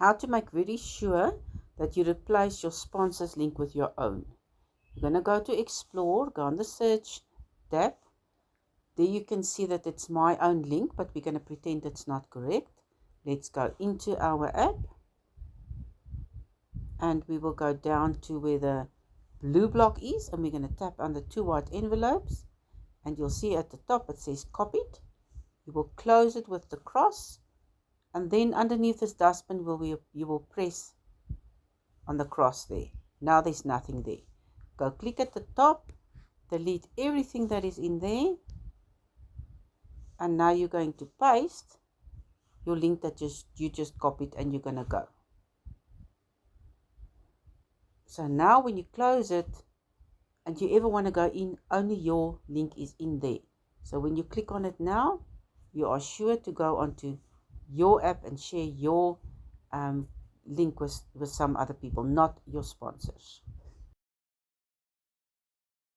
how to make very sure that you replace your sponsor's link with your own. You're going to go to Explore, go on the Search tab. There you can see that it's my own link, but we're going to pretend it's not correct. Let's go into our app. And we will go down to where the blue block is, and we're going to tap on the 2 white envelopes. And you'll see at the top it says Copied. You will close it with the cross. And then underneath this dustbin, you will press on the cross there. Now there's nothing there. Go click at the top, delete everything that is in there. And now you're going to paste your link that you just copied, and you're going to go. So now when you close it and you ever want to go in, only your link is in there. So when you click on it now, you are sure to go onto your app and share your link with some other people, not your sponsors.